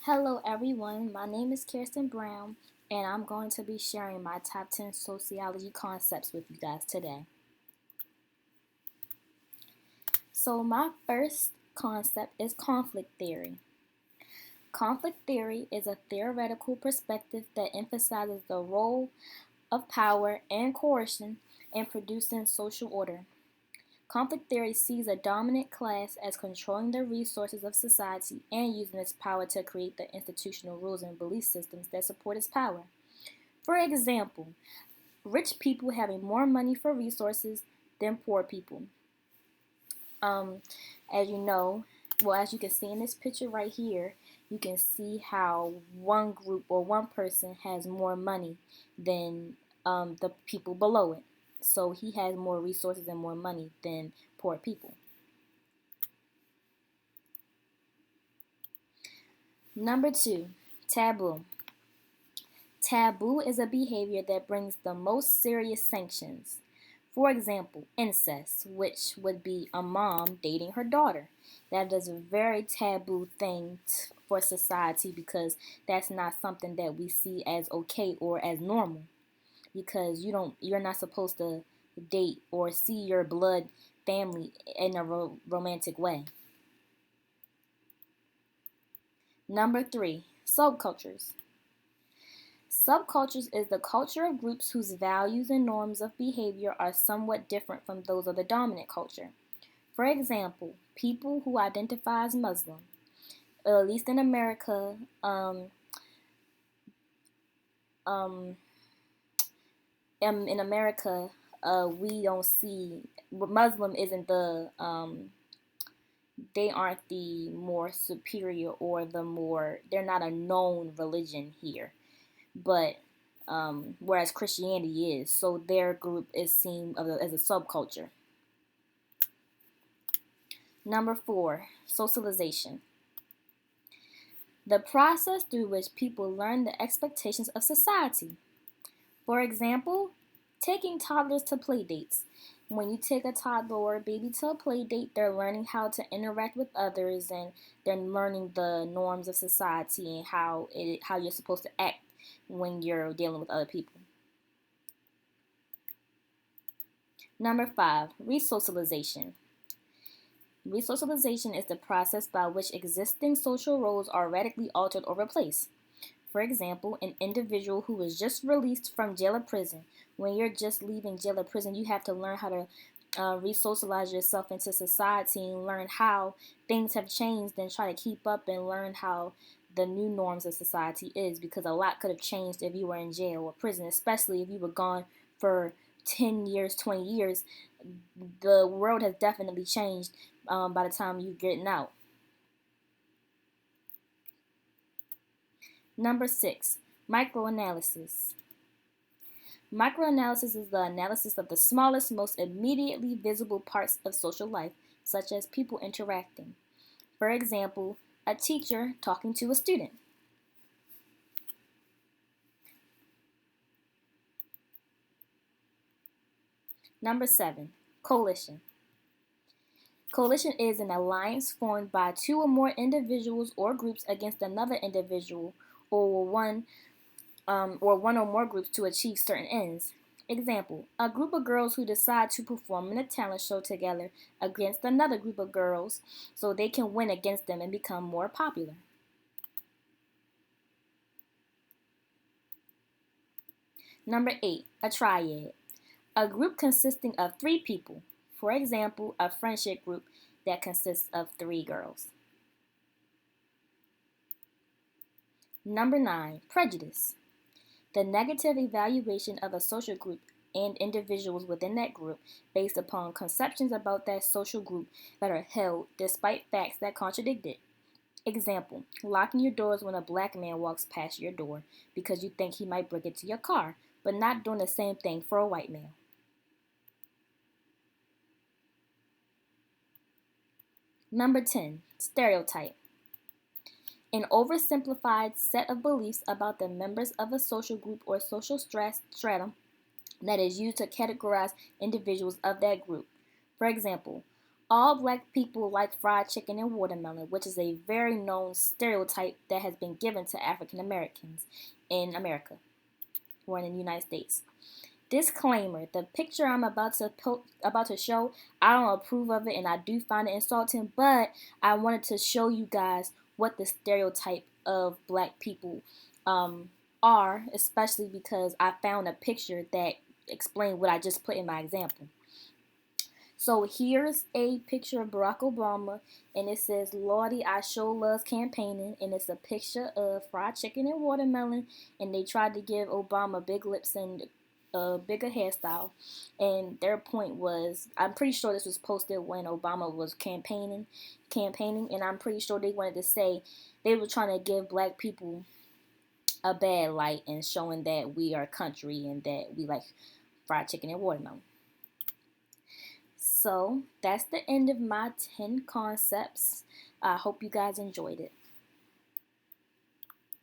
Hello everyone, my name is Kiersten Brown and I'm going to be sharing my top 10 sociology concepts with you guys today. So my first concept is conflict theory. Conflict theory is a theoretical perspective that emphasizes the role of power and coercion in producing social order. Conflict theory sees a dominant class as controlling the resources of society and using its power to create the institutional rules and belief systems that support its power. For example, rich people having more money for resources than poor people. Um, as you know, as you can see in this picture right here, you can see how one group or one person has more money than the people below it. So he has more resources and more money than poor people. Number 2, taboo. Taboo is a behavior that brings the most serious sanctions. For example, incest, which would be a mom dating her daughter. That is a very taboo thing for society because that's not something that we see as okay or as normal. Because you're not supposed to date or see your blood family in a romantic way. Number 3, subcultures. Subcultures is the culture of groups whose values and norms of behavior are somewhat different from those of the dominant culture. For example, people who identify as Muslim, at least in America, um, in America, we don't see Muslim isn't they aren't the more superior or they're not a known religion here, but whereas Christianity is, so their group is seen as a subculture. Number 4, socialization. The process through which people learn the expectations of society. For example, taking toddlers to play dates. When you take a toddler or a baby to a play date, they're learning how to interact with others and they're learning the norms of society and how you're supposed to act when you're dealing with other people. Number 5, resocialization. Resocialization is the process by which existing social roles are radically altered or replaced. For example, an individual who was just released from jail or prison. When you're just leaving jail or prison, you have to learn how to resocialize yourself into society and learn how things have changed and try to keep up and learn how the new norms of society is, because a lot could have changed if you were in jail or prison, especially if you were gone for 10 years, 20 years. The world has definitely changed by the time you're getting out. Number 6, microanalysis. Microanalysis is the analysis of the smallest, most immediately visible parts of social life, such as people interacting. For example, a teacher talking to a student. Number 7, coalition. Coalition is an alliance formed by two or more individuals or groups against another individual or one or more groups to achieve certain ends. Example, a group of girls who decide to perform in a talent show together against another group of girls so they can win against them and become more popular. Number 8, a triad. A group consisting of 3 people. For example, a friendship group that consists of 3 girls. Number 9, prejudice. The negative evaluation of a social group and individuals within that group based upon conceptions about that social group that are held despite facts that contradict it. Example, locking your doors when a black man walks past your door because you think he might break into your car, but not doing the same thing for a white male. Number 10, stereotype. An oversimplified set of beliefs about the members of a social group or social stratum that is used to categorize individuals of that group. For example, All black people like fried chicken and watermelon, which is a very known stereotype that has been given to African Americans in America or in the United States. Disclaimer: the picture I'm about to show, I don't approve of it and I do find it insulting, but I wanted to show you guys what the stereotype of black people are, especially because I found a picture that explained what I just put in my example. So here's a picture of Barack Obama, and it says, "Lordy, I sure loves campaigning," and it's a picture of fried chicken and watermelon, and they tried to give Obama big lips and a bigger hairstyle, and their point was, I'm pretty sure this was posted when Obama was campaigning, and I'm pretty sure they wanted to say they were trying to give black people a bad light and showing that we are country and that we like fried chicken and watermelon. So that's the end of my 10 concepts. I hope you guys enjoyed it.